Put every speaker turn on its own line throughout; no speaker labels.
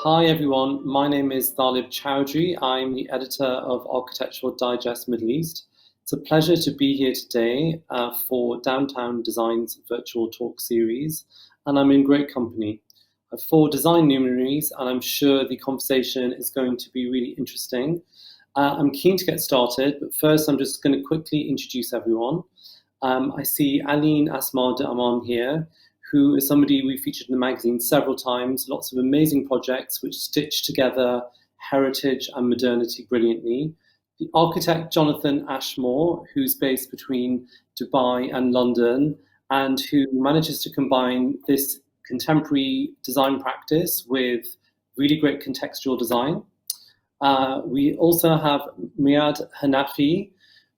Hi everyone, my name is Thalib Chowdhury. I'm the editor of Architectural Digest Middle East. It's a pleasure to be here today for Downtown Design's virtual talk series, and I'm in great company. I have 4 design luminaries, and I'm sure the conversation is going to be really interesting. I'm keen to get started, but first I'm just going to quickly introduce everyone. I see Aline Asmar here, who is somebody we featured in the magazine several times, lots of amazing projects which stitch together heritage and modernity brilliantly. The architect Jonathan Ashmore, who's based between Dubai and London, and who manages to combine this contemporary design practice with really great contextual design. We also have Meaad Hanafi,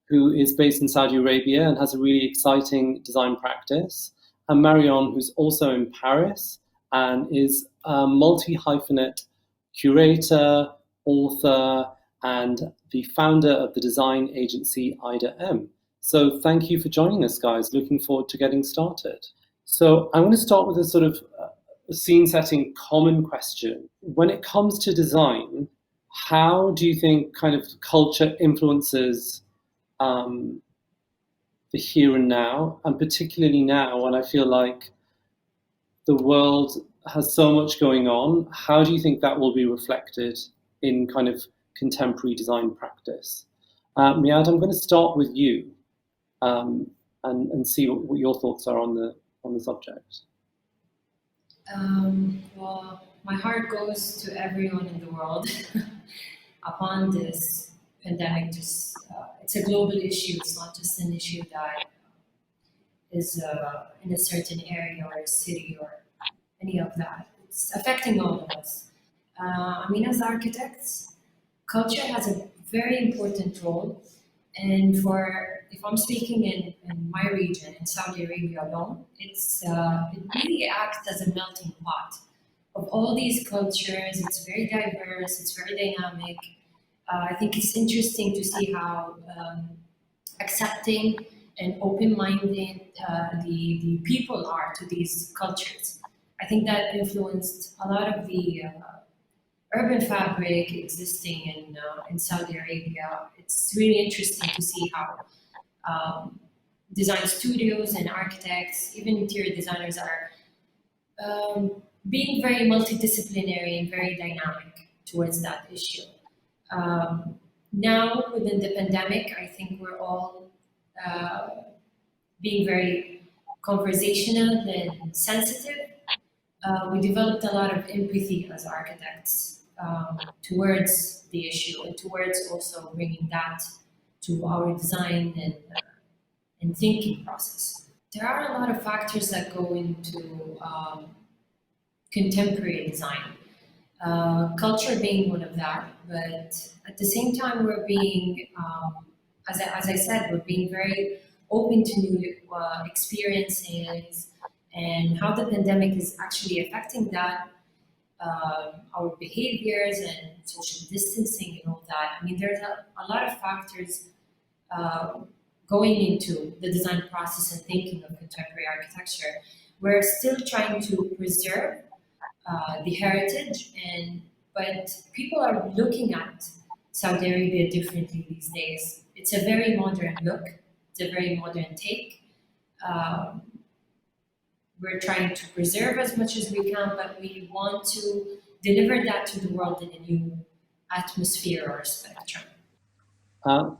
who is based in Saudi Arabia and has a really exciting design practice. And Marion, who's also in Paris and is a multi-hyphenate curator, author, and the founder of the design agency Ida M. So thank you for joining us, guys. Looking forward to getting started. So I'm going to start with a sort of scene-setting common question. When it comes to design, how do you think kind of culture influences the here and now, and particularly now when I feel like the world has so much going on? How do you think that will be reflected in kind of contemporary design practice? Meaad, I'm going to start with you and see what your thoughts are on the subject.
Well, my heart goes to everyone in the world upon this pandemic. It's a global issue. It's not just an issue that is in a certain area or a city or any of that. It's affecting all of us. As architects, culture has a very important role. And if I'm speaking in my region, in Saudi Arabia alone, it really acts as a melting pot of all these cultures. It's very diverse, it's very dynamic. I think it's interesting to see how accepting and open-minded the people are to these cultures. I think that influenced a lot of the urban fabric existing in Saudi Arabia. It's really interesting to see how design studios and architects, even interior designers, are being very multidisciplinary and very dynamic towards that issue. Now, within the pandemic, I think we're all being very conversational and sensitive. We developed a lot of empathy as architects towards the issue and towards also bringing that to our design and thinking process. There are a lot of factors that go into contemporary design. Culture being one of that, but at the same time we're being, as I said, we're being very open to new experiences and how the pandemic is actually affecting that, our behaviors and social distancing and all that. There's a lot of factors going into the design process and thinking of contemporary architecture. We're still trying to preserve the heritage, but people are looking at Saudi Arabia differently these days. It's a very modern look. It's a very modern take. We're trying to preserve as much as we can, but we want to deliver that to the world in a new atmosphere or spectrum.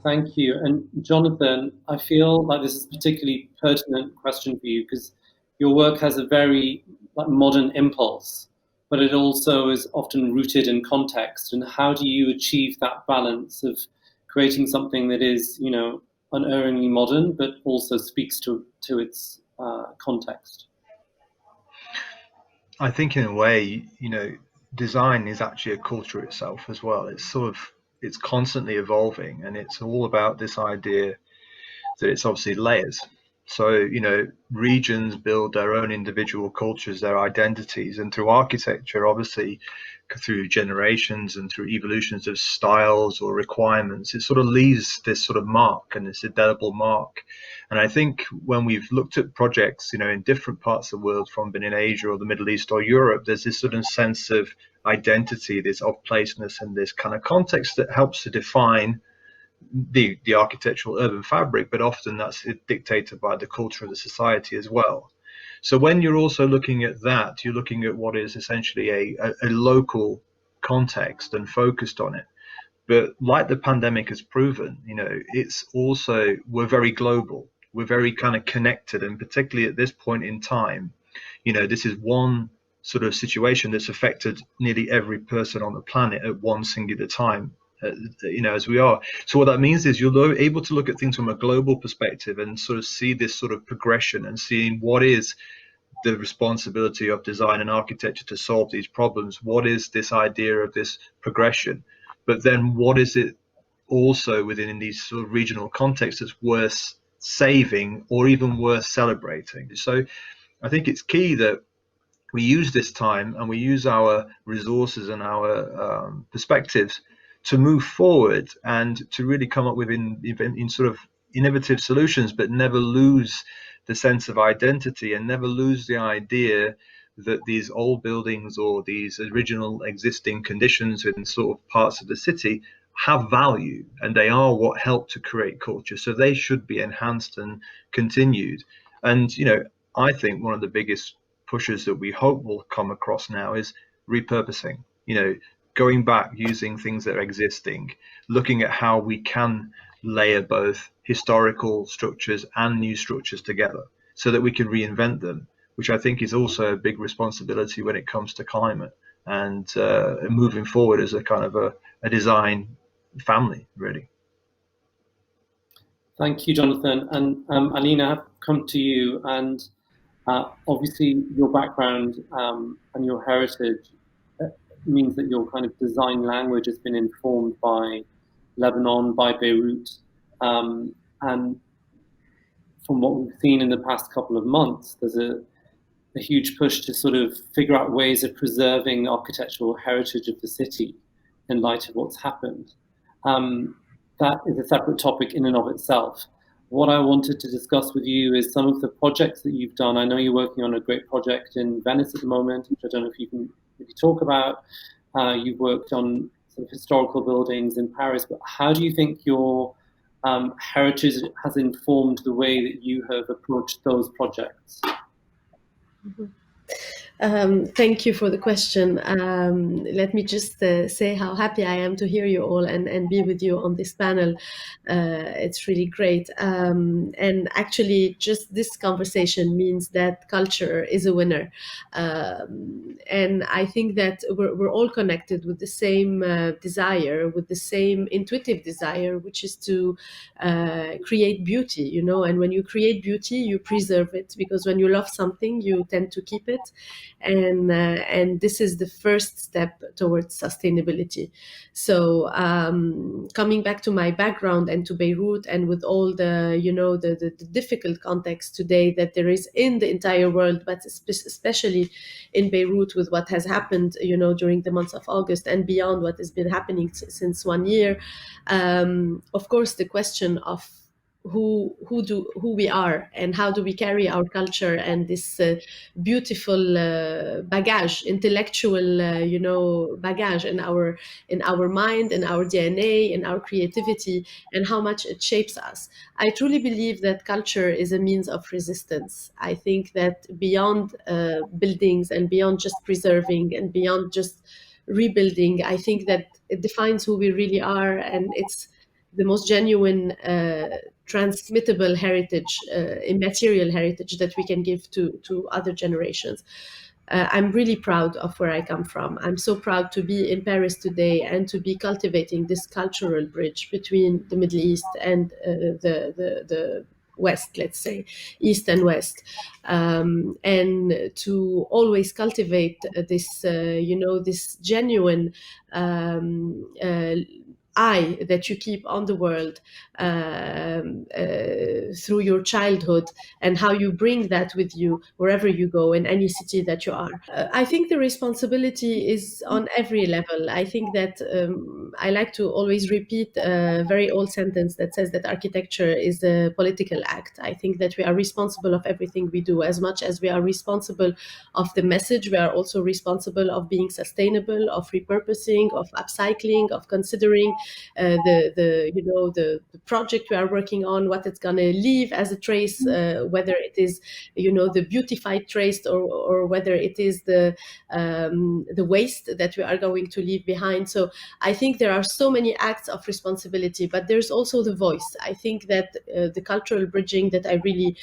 Thank you. And Jonathan, I feel like this is a particularly pertinent question for you because your work has a very modern impulse, but it also is often rooted in context. And how do you achieve that balance of creating something that is, unerringly modern, but also speaks to its context?
I think in a way, design is actually a culture itself as well. It's constantly evolving, and it's all about this idea that it's obviously layers. So, regions build their own individual cultures, their identities, and through architecture, obviously, through generations and through evolutions of styles or requirements, it sort of leaves this sort of mark, and this indelible mark. And I think when we've looked at projects, in different parts of the world, from being in Asia or the Middle East or Europe, there's this sort of sense of identity, this of-placeness, and this kind of context that helps to define the architectural urban fabric, but often that's dictated by the culture of the society as well. So when you're also looking at that, you're looking at what is essentially a local context and focused on it. But like the pandemic has proven, it's also, we're very global. We're very kind of connected. And particularly at this point in time, this is one sort of situation that's affected nearly every person on the planet at one singular time, as we are. So what that means is you're able to look at things from a global perspective and sort of see this sort of progression and seeing what is the responsibility of design and architecture to solve these problems. What is this idea of this progression? But then what is it also within these sort of regional contexts that's worth saving or even worth celebrating? So I think it's key that we use this time and we use our resources and our perspectives to move forward and to really come up with in sort of innovative solutions, but never lose the sense of identity and never lose the idea that these old buildings or these original existing conditions in sort of parts of the city have value and they are what help to create culture. So they should be enhanced and continued. And, I think one of the biggest pushes that we hope will come across now is repurposing, going back, using things that are existing, looking at how we can layer both historical structures and new structures together so that we can reinvent them, which I think is also a big responsibility when it comes to climate and moving forward as a kind of a design family, really.
Thank you, Jonathan. And Aline, I've come to you, and obviously your background and your heritage means that your kind of design language has been informed by Lebanon, by Beirut, and from what we've seen in the past couple of months, there's a huge push to sort of figure out ways of preserving the architectural heritage of the city in light of what's happened. That is a separate topic in and of itself. What I wanted to discuss with you is some of the projects that you've done. I know you're working on a great project in Venice at the moment, which I don't know if you can really talk about. You've worked on sort of historical buildings in Paris, but how do you think your heritage has informed the way that you have approached those projects?
Mm-hmm. Thank you for the question. Let me just say how happy I am to hear you all and be with you on this panel. It's really great. And actually, just this conversation means that culture is a winner. And I think that we're all connected with the same desire, with the same intuitive desire, which is to create beauty, and when you create beauty, you preserve it, because when you love something, you tend to keep it. And this is the first step towards sustainability. So coming back to my background and to Beirut, and with all the the difficult context today that there is in the entire world, but especially in Beirut with what has happened during the months of August and beyond, what has been happening since 1 year, of course the question of who we are and how do we carry our culture and this beautiful baggage, intellectual baggage in our mind, in our DNA, in our creativity, and how much it shapes us. I truly believe that culture is a means of resistance. I think that beyond buildings and beyond just preserving and beyond just rebuilding, I think that it defines who we really are, and it's the most genuine transmittable heritage, immaterial heritage that we can give to other generations. I'm really proud of where I come from. I'm so proud to be in Paris today and to be cultivating this cultural bridge between the Middle East and the West, let's say, East and West, and to always cultivate this, this genuine eye that you keep on the world through your childhood, and how you bring that with you wherever you go in any city that you are. I think the responsibility is on every level. I think that I like to always repeat a very old sentence that says that architecture is a political act. I think that we are responsible of everything we do. As much as we are responsible of the message, we are also responsible of being sustainable, of repurposing, of upcycling, of considering the project we are working on, what it's going to leave as a trace, whether it is the beautified trace, or whether it is the waste that we are going to leave behind. So I think there are so many acts of responsibility, but there's also the voice. I think that the cultural bridging that I really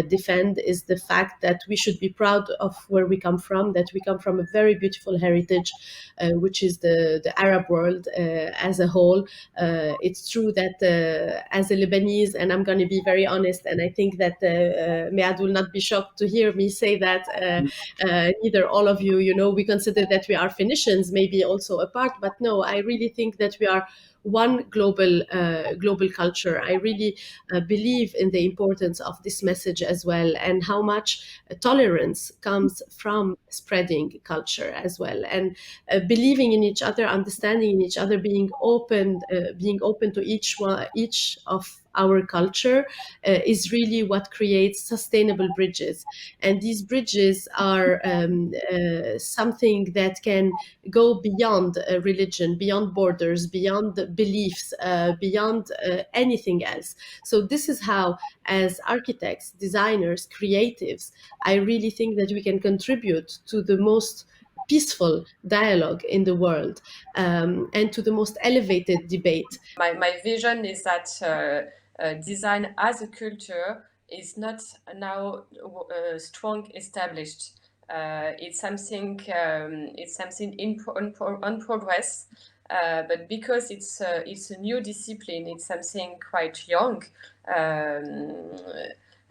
defend is the fact that we should be proud of where we come from, that we come from a very beautiful heritage, which is the Arab world as a whole. It's true that as a Lebanese, and I'm going to be very honest, and I think that Meaad will not be shocked to hear me say that, neither all of you, we consider that we are Phoenicians, maybe also apart, but no, I really think that we are one global culture. I really believe in the importance of this message as well, and how much tolerance comes from spreading culture as well, and believing in each other, understanding in each other, being open to each of our culture is really what creates sustainable bridges. And these bridges are something that can go beyond religion, beyond borders, beyond beliefs, beyond anything else. So this is how, as architects, designers, creatives, I really think that we can contribute to the most peaceful dialogue in the world, and to the most elevated debate.
My vision is that design as a culture is not now strong established. It's something on progress, but because it's a new discipline, it's something quite young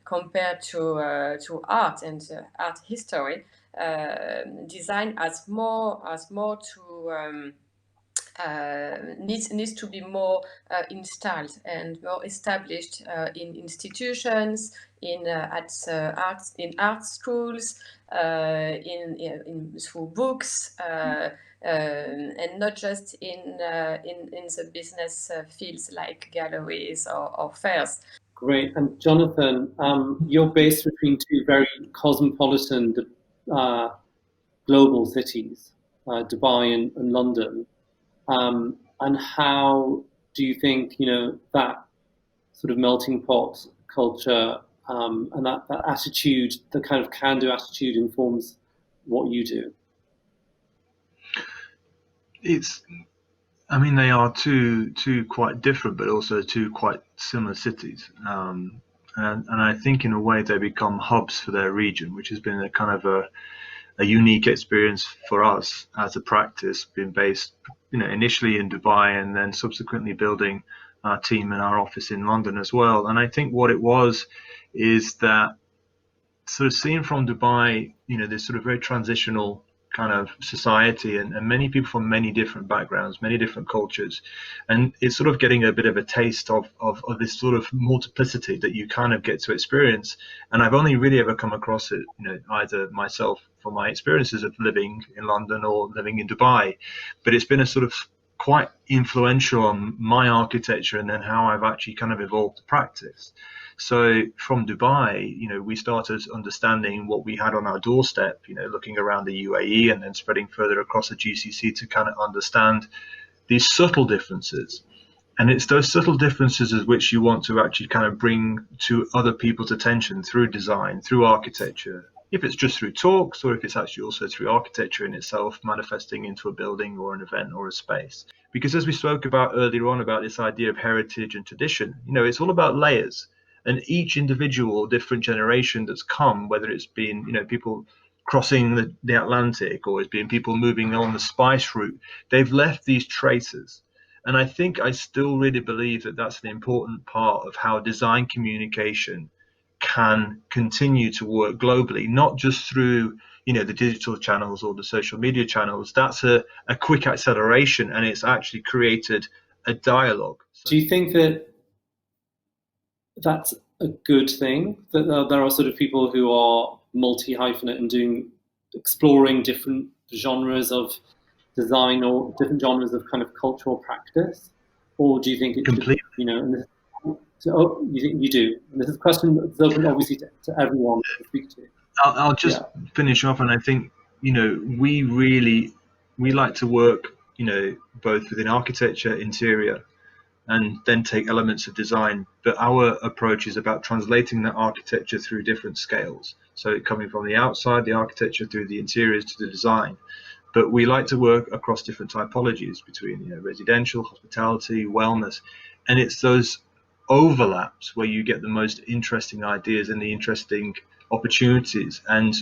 compared to art and art history. Design has more to needs to be more installed and more established in institutions, in art schools, through books, and not just in the business fields like galleries or fairs.
Great. And Jonathan, you're based between two very cosmopolitan global cities, Dubai and London. And how do you think, that sort of melting pot culture and that attitude, the kind of can-do attitude, informs what you do?
They are two quite different, but also two quite similar cities. And I think in a way they become hubs for their region, which has been a kind of a unique experience for us as a practice, being based, initially in Dubai and then subsequently building our team and our office in London as well. And I think what it was is that sort of seeing from Dubai, this sort of very transitional kind of society and many people from many different backgrounds, many different cultures. And it's sort of getting a bit of a taste of this sort of multiplicity that you kind of get to experience. And I've only really ever come across it, either myself from my experiences of living in London or living in Dubai. But it's been a sort of quite influential on my architecture and then how I've actually kind of evolved the practice. So from Dubai, we started understanding what we had on our doorstep, looking around the UAE and then spreading further across the GCC to kind of understand these subtle differences. And it's those subtle differences as which you want to actually kind of bring to other people's attention through design, through architecture, if it's just through talks or if it's actually also through architecture in itself manifesting into a building or an event or a space. Because as we spoke about earlier on about this idea of heritage and tradition, it's all about layers. And each individual different generation that's come, whether it's been, people crossing the Atlantic or it's been people moving along the spice route, they've left these traces. And I think I still really believe that that's an important part of how design communication can continue to work globally, not just through, the digital channels or the social media channels. That's a quick acceleration, and it's actually created a dialogue. So,
do you think that that's a good thing, that there are sort of people who are multi-hyphenate and exploring different genres of design or different genres of kind of cultural practice? Or do you think it
completely.
should, you think you do? And this is a question that's open obviously to everyone to speak to.
I'll just finish off, and I think, we like to work, both within architecture, interior, and then take elements of design. But our approach is about translating that architecture through different scales. So coming from the outside, the architecture, through the interiors to the design. But we like to work across different typologies between, residential, hospitality, wellness, and it's those overlaps where you get the most interesting ideas and the interesting opportunities. And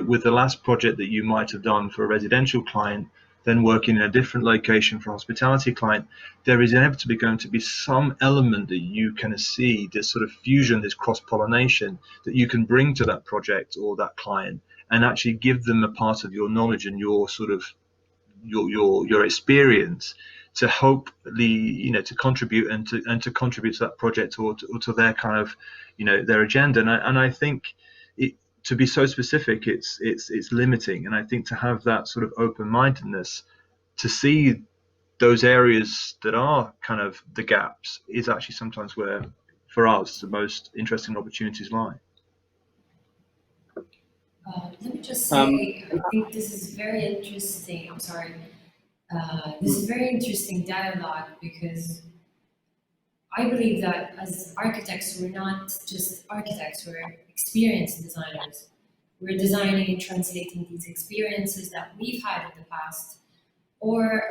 with the last project that you might have done for a residential client, then working in a different location for a hospitality client, there is inevitably going to be some element that you can see, this sort of fusion, this cross-pollination that you can bring to that project or that client, and actually give them a part of your knowledge and your sort of your experience to hopefully to contribute and to contribute to that project or to their kind of their agenda. And I think to be so specific, it's limiting. And I think to have that sort of open-mindedness to see those areas that are kind of the gaps is actually sometimes where, for us, the most interesting opportunities lie.
Let me just say, I think this is very interesting. I'm sorry. This is very interesting dialogue, because I believe that as architects, we're not just architects, we're experienced designers. We're designing and translating these experiences that we've had in the past, or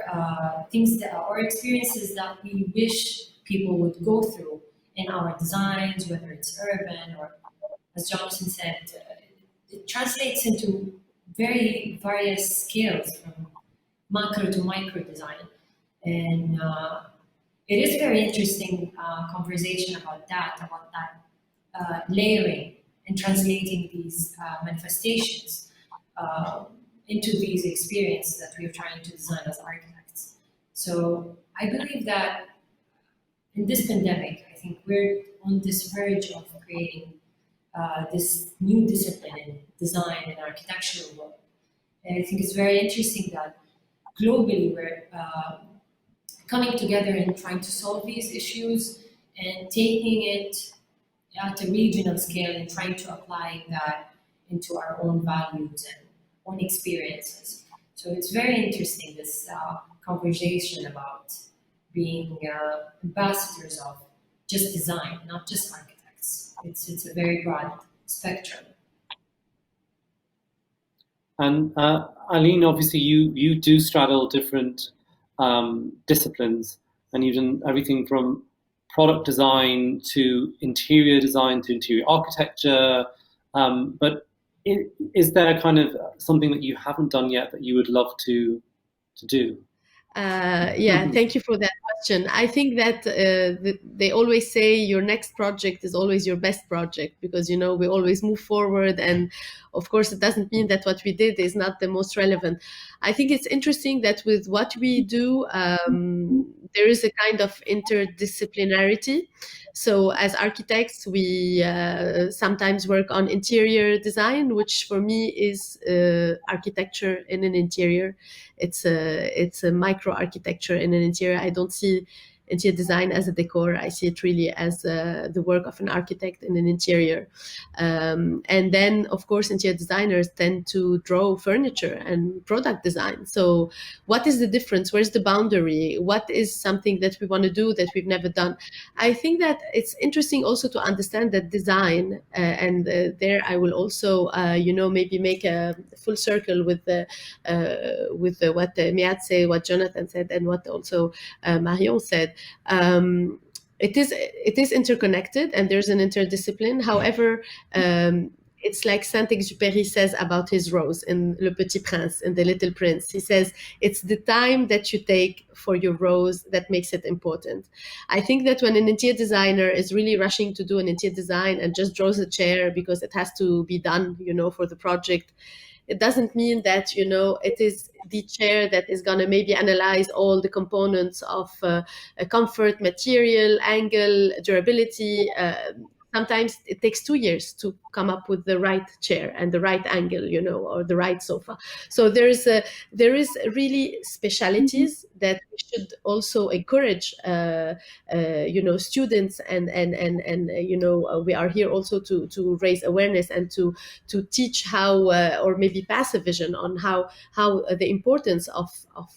or experiences that we wish people would go through in our designs, whether it's urban or, as Jonathan said, it translates into very various scales, from macro to micro design. And it is very interesting conversation about that layering and translating these manifestations into these experiences that we're trying to design as architects. So I believe that in this pandemic, I think we're on this verge of creating this new discipline in design and architectural work. And I think it's very interesting that globally we're coming together and trying to solve these issues and taking it at a regional scale and trying to apply that into our own values and own experiences. So it's very interesting, this conversation about being ambassadors of just design, not just architects. It's a very broad spectrum.
And Aline, obviously you do straddle different disciplines, and you've done everything from product design to interior design to interior architecture. But is there kind of something that you haven't done yet that you would love to do?
Yeah, thank you for that question. I think that they always say your next project is always your best project, because we always move forward, and of course it doesn't mean that what we did is not the most relevant. I think it's interesting that with what we do, there is a kind of interdisciplinarity. So as architects, we sometimes work on interior design, which for me is architecture in an interior. It's a micro architecture in an interior. I don't see interior design as a decor. I see it really as the work of an architect in an interior. And then, of course, interior designers tend to draw furniture and product design. So what is the difference? Where's the boundary? What is something that we want to do that we've never done? I think that it's interesting also to understand that design, and there I will also, maybe make a full circle with what Meaad said, what Jonathan said, and what also Marion said. It is interconnected, and there's an interdiscipline. However, it's like Saint-Exupéry says about his rose in Le Petit Prince, in The Little Prince. He says, it's the time that you take for your rose that makes it important. I think that when an interior designer is really rushing to do an interior design and just draws a chair because it has to be done, for the project, it doesn't mean that, it is the chair that is going to maybe analyze all the components of comfort, material, angle, durability. Sometimes it takes 2 years to come up with the right chair and the right angle, or the right sofa. So there is really specialities that we should also encourage, students and we are here also to raise awareness and to teach how, or maybe pass a vision on how the importance of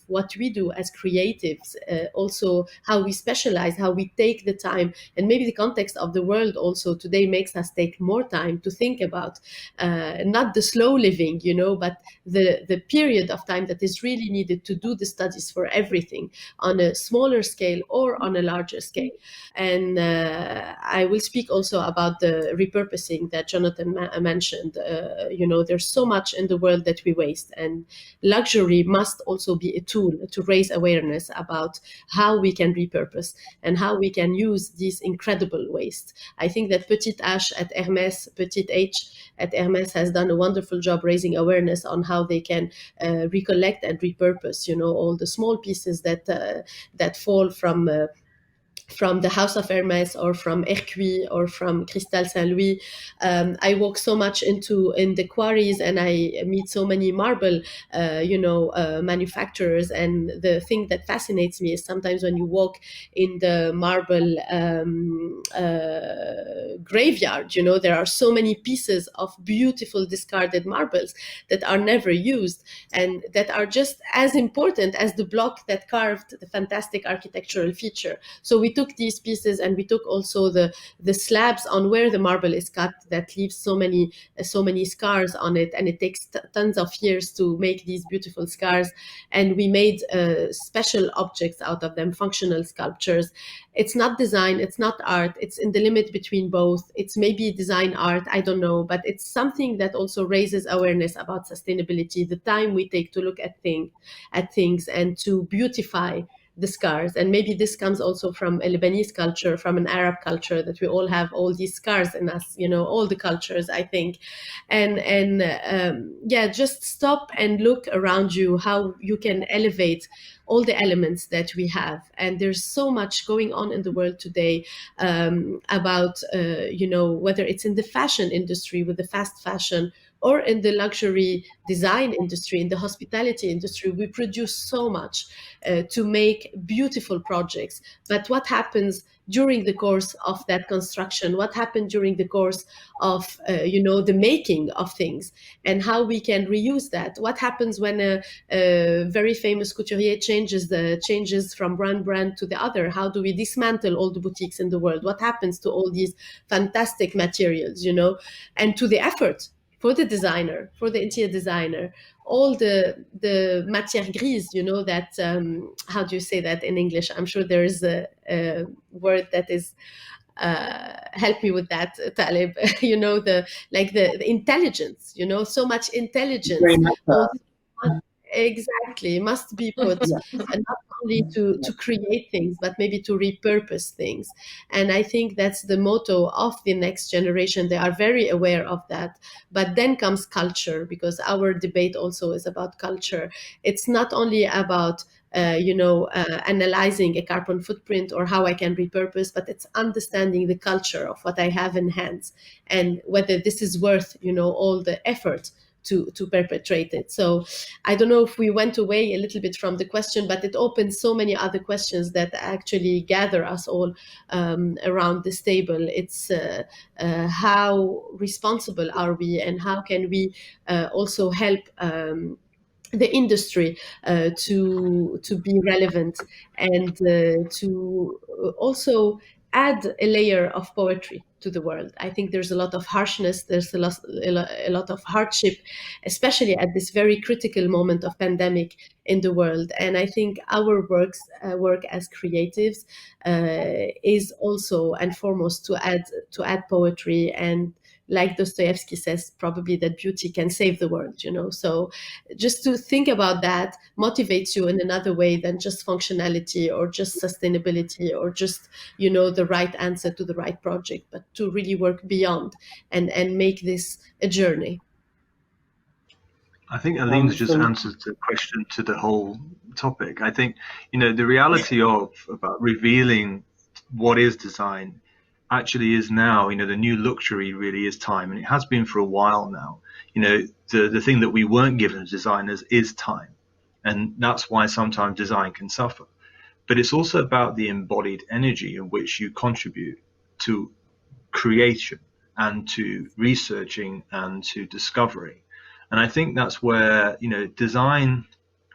what we do as creatives, also how we specialize, how we take the time, and maybe the context of the world also today makes us take more time to think about not the slow living, but the period of time that is really needed to do the studies for everything on a smaller scale or on a larger scale. And I will speak also about the repurposing that Jonathan mentioned. There's so much in the world that we waste, and luxury must also be a tool to raise awareness about how we can repurpose and how we can use these incredible waste. I think that Petite H at Hermès has done a wonderful job raising awareness on how they can recollect and repurpose, all the small pieces that fall from the House of Hermès or from Hercuis or from Cristal Saint Louis. I walk so much in the quarries, and I meet so many marble, manufacturers. And the thing that fascinates me is sometimes when you walk in the marble graveyard, there are so many pieces of beautiful discarded marbles that are never used and that are just as important as the block that carved the fantastic architectural feature. So we took these pieces, and we took also the slabs on where the marble is cut that leaves so many scars on it, and it takes tons of years to make these beautiful scars, and we made special objects out of them, functional sculptures. It's not design, it's not art, it's in the limit between both. It's maybe design art, I don't know, but it's something that also raises awareness about sustainability, the time we take to look at things and to beautify the scars. And maybe this comes also from a Lebanese culture, from an Arab culture, that we all have all these scars in us, all the cultures, I think. And just stop and look around you, how you can elevate all the elements that we have. And there's so much going on in the world today about, whether it's in the fashion industry with the fast fashion, or in the luxury design industry, in the hospitality industry. We produce so much to make beautiful projects. But what happens during the course of that construction? What happened during the course of, the making of things, and how we can reuse that? What happens when a very famous couturier changes from one brand to the other? How do we dismantle all the boutiques in the world? What happens to all these fantastic materials, and to the effort for the designer, for the interior designer, all the matière grise, that, how do you say that in English? I'm sure there is a word that is, help me with that, Talib, the intelligence, so much intelligence. Exactly, must be put, and not only to create things, but maybe to repurpose things. And I think that's the motto of the next generation. They are very aware of that. But then comes culture, because our debate also is about culture. It's not only about analyzing a carbon footprint or how I can repurpose, but it's understanding the culture of what I have in hands and whether this is worth, all the effort to perpetrate it. So I don't know if we went away a little bit from the question, but it opens so many other questions that actually gather us all around this table. It's how responsible are we, and how can we also help the industry to be relevant, and to also add a layer of poetry to the world. I think there's a lot of harshness, there's a lot of hardship, especially at this very critical moment of pandemic in the world. And I think our work as creatives is also and foremost to add poetry and like Dostoevsky says, probably that beauty can save the world, you know. So just to think about that motivates you in another way than just functionality or just sustainability or just, you know, the right answer to the right project, but to really work beyond and make this a journey.
I think Aline's just answered the question to the whole topic. I think, you know, the reality of about revealing what is design actually is now, you know, the new luxury really is time, and it has been for a while now. You know, the thing that we weren't given as designers is time, and that's why sometimes design can suffer. But it's also about the embodied energy in which you contribute to creation and to researching and to discovery. And I think that's where, you know, design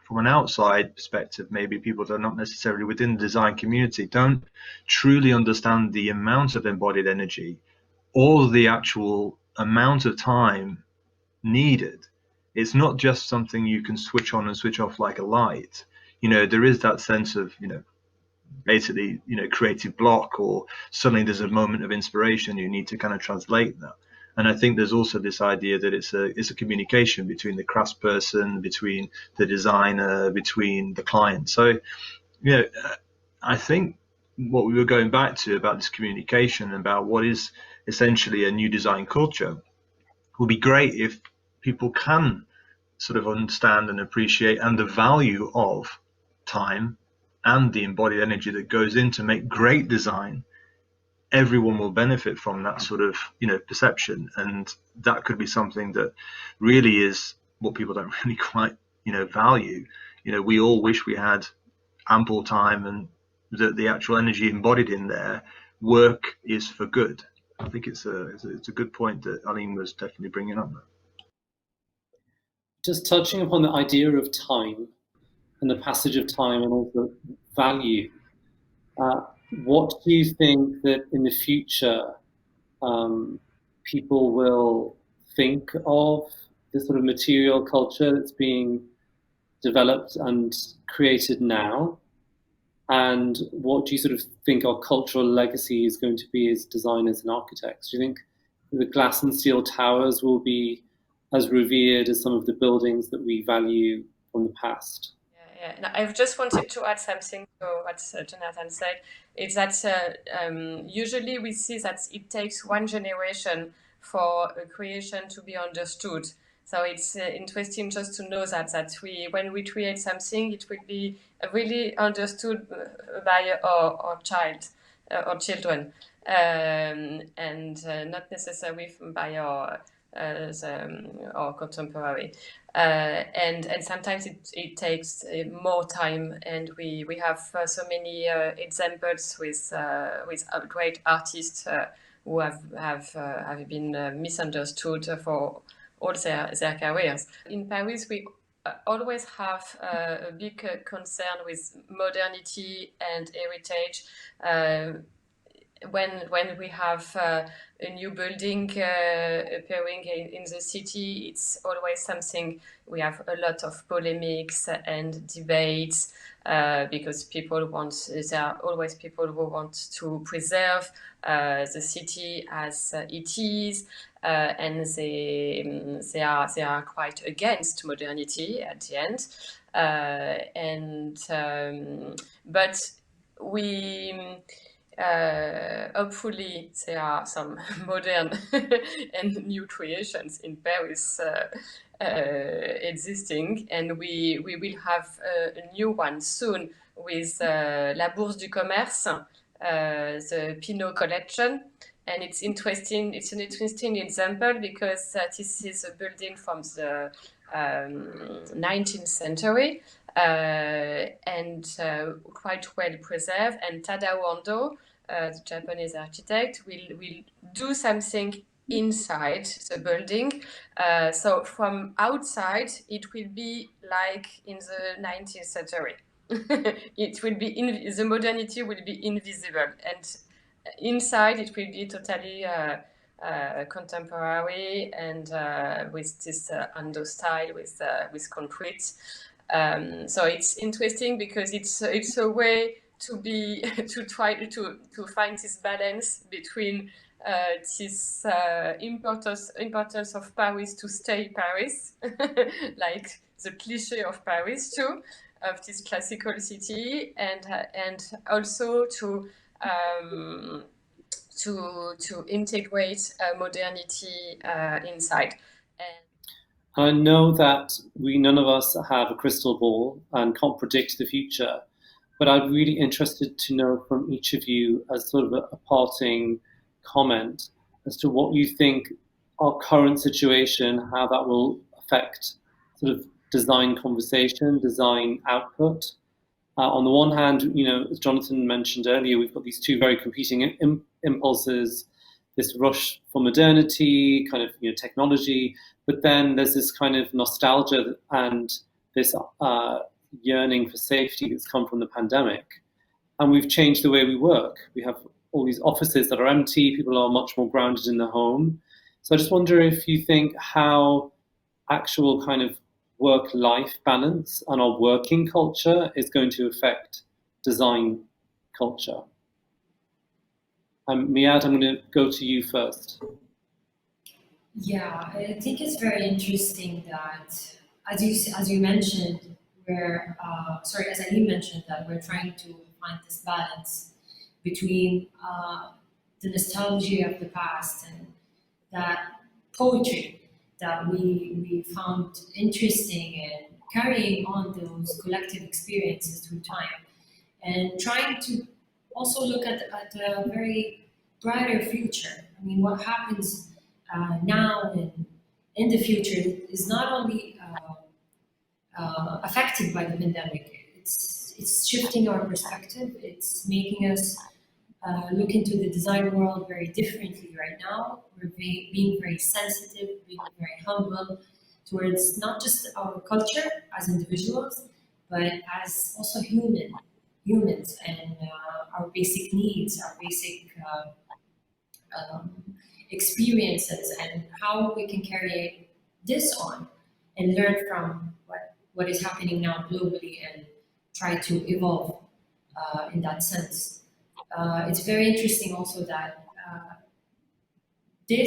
from an outside perspective, maybe people that are not necessarily within the design community don't truly understand the amount of embodied energy or the actual amount of time needed. It's not just something you can switch on and switch off like a light. You know, there is that sense of, you know, basically, you know, creative block, or suddenly there's a moment of inspiration, you need to kind of translate that. And I think there's also this idea that it's a communication between the craftsperson, between the designer, between the client. So, you know, I think what we were going back to about this communication, about what is essentially a new design culture, would be great if people can sort of understand and appreciate and the value of time and the embodied energy that goes in to make great design. Everyone will benefit from that sort of, you know, perception, and that could be something that really is what people don't really quite, you know, value. You know, we all wish we had ample time, and that the actual energy embodied in there, work is for good. I think it's a good point that Aline was definitely bringing up there.
Just touching upon the idea of time and the passage of time and also value, what do you think that in the future people will think of this sort of material culture that's being developed and created now? And what do you sort of think our cultural legacy is going to be as designers and architects? Do you think the glass and steel towers will be as revered as some of the buildings that we value from the past?
Yeah. No, I've just wanted to add something to what Jonathan said. It's that usually we see that it takes one generation for a creation to be understood. So it's interesting just to know that when we create something, it will be really understood by our child or children, and not necessarily by our contemporary. And sometimes it takes more time, and we have so many examples with great artists who have been misunderstood for all their careers. In Paris, we always have a big concern with modernity and heritage. When we have a new building appearing in the city, it's always something. We have a lot of polemics and debates because there are always people who want to preserve the city as it is, and they are quite against modernity at the end. But we. Hopefully there are some modern and new creations in Paris existing, and we will have a new one soon with La Bourse du Commerce, the Pinot collection. And it's interesting. It's an interesting example because this is a building from the 19th century, and quite well preserved. And Tadao Ando, the Japanese architect, will do something inside the building. So from outside, it will be like in the 19th century. It will be the modernity will be invisible, and inside it will be totally contemporary and with this Ando style with concrete. So it's interesting because it's a way to try to find this balance between this importance of Paris to stay Paris, like the cliché of Paris too, of this classical city, and also to integrate modernity inside.
I know that none of us have a crystal ball and can't predict the future, but I'd really interested to know from each of you as sort of a parting comment as to what you think our current situation, how that will affect sort of design conversation, design output. On the one hand, as Jonathan mentioned earlier, we've got these two very competing impulses, this rush for modernity, kind of technology, but then there's this kind of nostalgia and this yearning for safety that's come from the pandemic. And we've changed the way we work. We have all these offices that are empty, people are much more grounded in the home. So I just wonder if you think how actual kind of work-life balance and our working culture is going to affect design culture. Meaad, I'm going to go to you first.
Yeah, I think it's very interesting that, as you mentioned, as Aline mentioned, that we're trying to find this balance between the nostalgia of the past and that poetry that we found interesting and carrying on those collective experiences through time, and trying to also look at a very brighter future. I mean, what happens now and in the future is not only affected by the pandemic. It's shifting our perspective. It's making us look into the design world very differently right now. We're being very sensitive, being very humble towards not just our culture as individuals, but as also humans and our basic needs, our basic experiences, and how we can carry this on and learn from what is happening now globally and try to evolve in that sense. It's very interesting also that we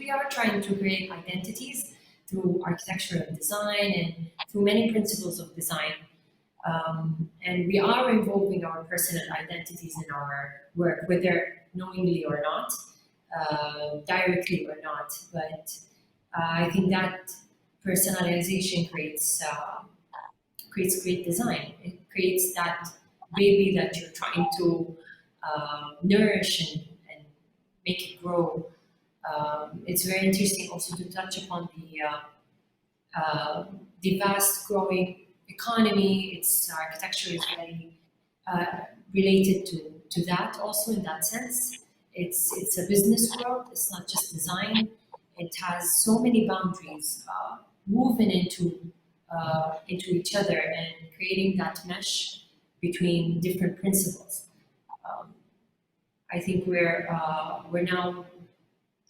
are trying to create identities through architecture and design and through many principles of design. And we are involving our personal identities in our work, whether knowingly or not, directly or not. But I think that personalization creates great design. It creates that baby that you're trying to nourish and make it grow. It's very interesting also to touch upon the vast growing economy. Its architecture is very related to that also in that sense. It's a business world. It's not just design. It has so many boundaries moving into each other and creating that mesh between different principles. I think we're now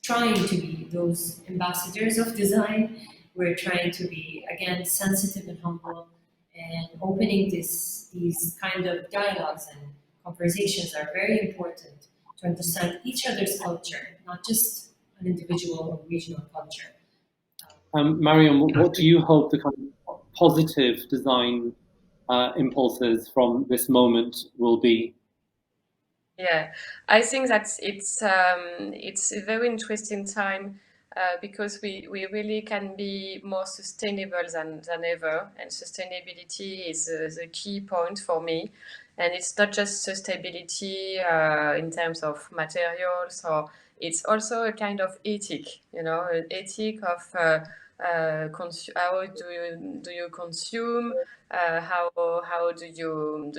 trying to be those ambassadors of design. We're trying to be, again, sensitive and humble, and opening these kind of dialogues and conversations are very important to understand each other's culture, not just an individual or regional culture.
Marion, what do you hope the kind of positive design impulses from this moment will be?
Yeah, I think that it's a very interesting time because we really can be more sustainable than ever, and sustainability is the key point for me. And it's not just sustainability in terms of materials, or it's also a kind of ethic, an ethic of how do you consume, how do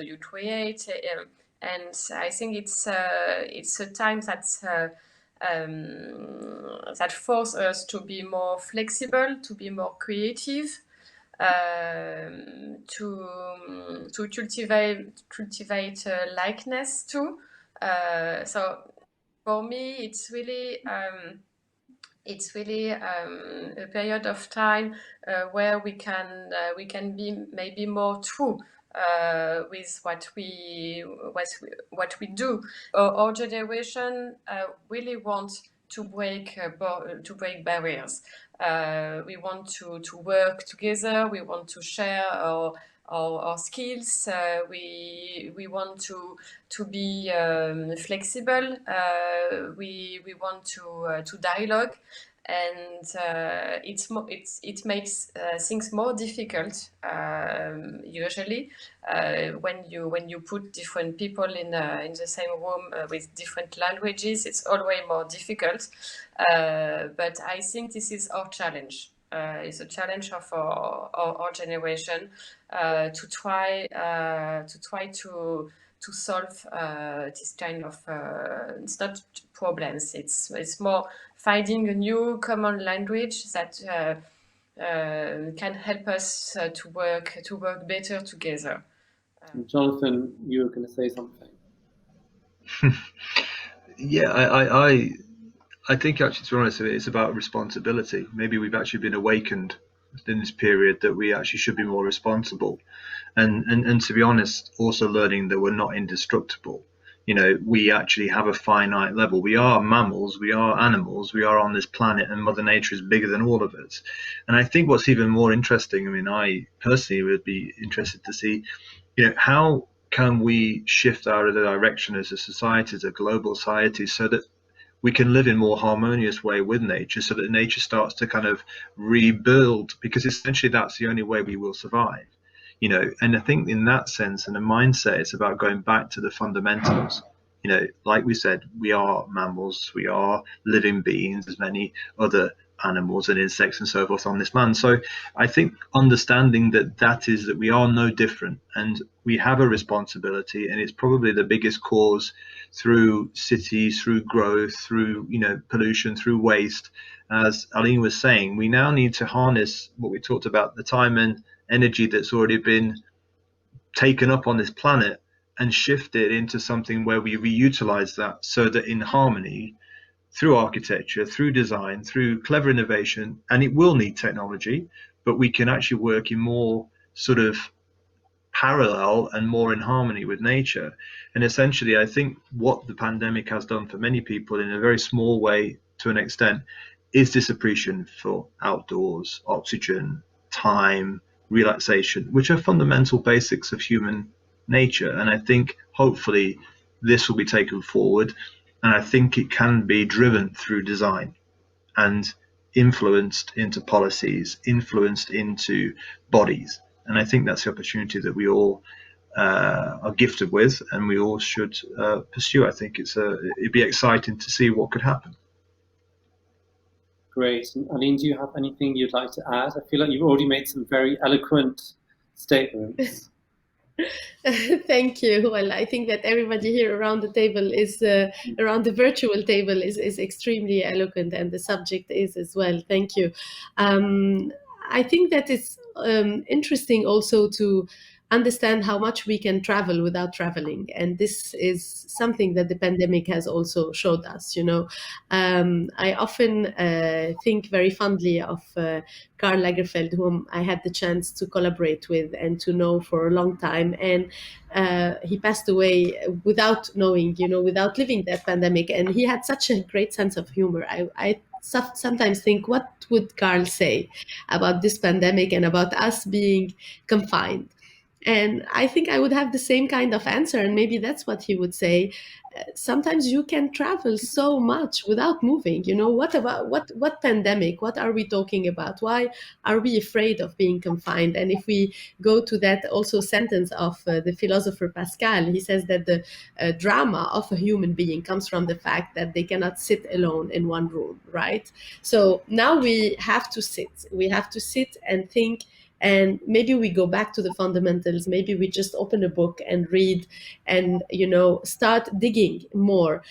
you create. And I think it's a time that forces us to be more flexible, to be more creative, to cultivate likeness too. So for me, it's really a period of time where we can be maybe more true with what we do. Our generation really wants to break barriers. We want to work together. We want to share our skills. We want to be flexible. We want to dialogue, and it makes things more difficult usually when you put different people in the same room with different languages. It's always more difficult, but I think this is our challenge. It's a challenge of our generation to try to solve this kind of it's not problems. It's more finding a new common language that can help us to work better together.
Jonathan, you were going to say something.
Yeah, I think actually, to be honest, it's about responsibility. Maybe we've actually been awakened in this period that we actually should be more responsible, and to be honest, also learning that we're not indestructible. You know, we actually have a finite level. We are mammals, we are animals, we are on this planet, and Mother Nature is bigger than all of us. And I think what's even more interesting, I mean, I personally would be interested to see, you know, how can we shift our direction as a society, as a global society, so that we can live in more harmonious way with nature, so that nature starts to kind of rebuild, because essentially that's the only way we will survive. You know, and I think in that sense, and the mindset, it's about going back to the fundamentals. You know, like we said, we are mammals, we are living beings, as many other animals and insects and so forth on this land. So I think understanding that we are no different, and we have a responsibility, and it's probably the biggest cause through cities, through growth, through, you know, pollution, through waste. As Aline was saying, we now need to harness what we talked about, the time and energy that's already been taken up on this planet, and shift it into something where we reutilize that, so that in harmony, through architecture, through design, through clever innovation, and it will need technology, but we can actually work in more sort of parallel and more in harmony with nature. And essentially, I think what the pandemic has done for many people, in a very small way to an extent, is this appreciation for outdoors, oxygen, time, relaxation, which are fundamental basics of human nature. And I think hopefully this will be taken forward, and I think it can be driven through design and influenced into policies, influenced into bodies. And I think that's the opportunity that we all are gifted with, and we all should pursue. I think it'd be exciting to see what could happen.
Great. And Aline, do you have anything you'd like to add? I feel like you've already made some very eloquent statements.
Thank you. Well, I think that everybody here around the table around the virtual table is extremely eloquent, and the subject is as well. Thank you. I think that it's interesting also to understand how much we can travel without traveling, and this is something that the pandemic has also showed us. You know, I often think very fondly of Karl Lagerfeld, whom I had the chance to collaborate with and to know for a long time, and he passed away without knowing, you know, without living that pandemic, and he had such a great sense of humor. I sometimes think, what would Karl say about this pandemic and about us being confined? And I think I would have the same kind of answer, and maybe that's what he would say. Sometimes you can travel so much without moving. You know, what pandemic? What are we talking about? Why are we afraid of being confined? And if we go to that also sentence of the philosopher Pascal, he says that the drama of a human being comes from the fact that they cannot sit alone in one room, right? So now we have to sit. We have to sit and think. And maybe we go back to the fundamentals. Maybe we just open a book and read, and, you know, start digging more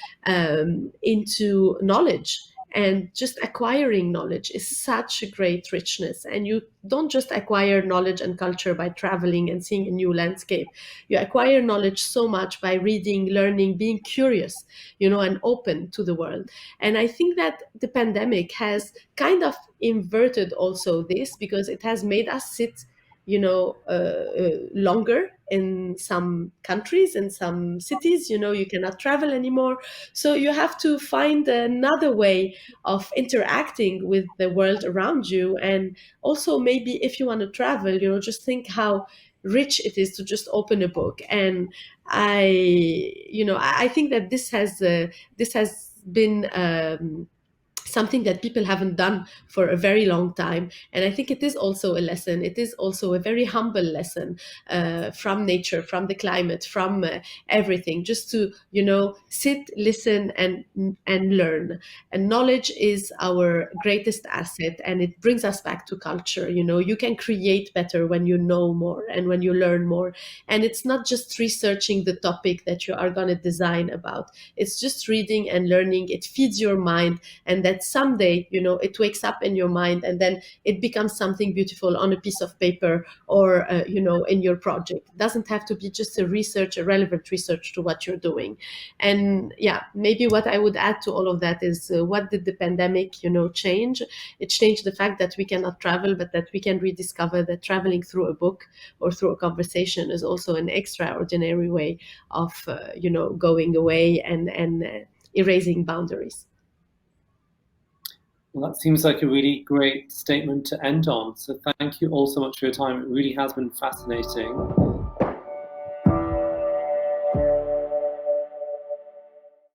into knowledge. And just acquiring knowledge is such a great richness. And you don't just acquire knowledge and culture by traveling and seeing a new landscape. You acquire knowledge so much by reading, learning, being curious, you know, and open to the world. And I think that the pandemic has kind of inverted also this, because it has made us sit longer in some countries, in some cities. You cannot travel anymore, so you have to find another way of interacting with the world around you. And also, maybe if you want to travel, just think how rich it is to just open a book. And I think that this has been something that people haven't done for a very long time. And I think it is also a lesson. It is also a very humble lesson from nature, from the climate, from everything, just to sit, listen, and learn. And knowledge is our greatest asset, and it brings us back to culture. You can create better when you know more and when you learn more. And it's not just researching the topic that you are going to design about. It's just reading and learning. It feeds your mind, and that someday it wakes up in your mind, and then it becomes something beautiful on a piece of paper, or in your project. It doesn't have to be just a relevant research to what you're doing. And yeah, maybe what I would add to all of that is, what did the pandemic change? It changed the fact that we cannot travel, but that we can rediscover that traveling through a book or through a conversation is also an extraordinary way of going away and erasing boundaries.
Well, that seems like a really great statement to end on. So thank you all so much for your time. It really has been fascinating.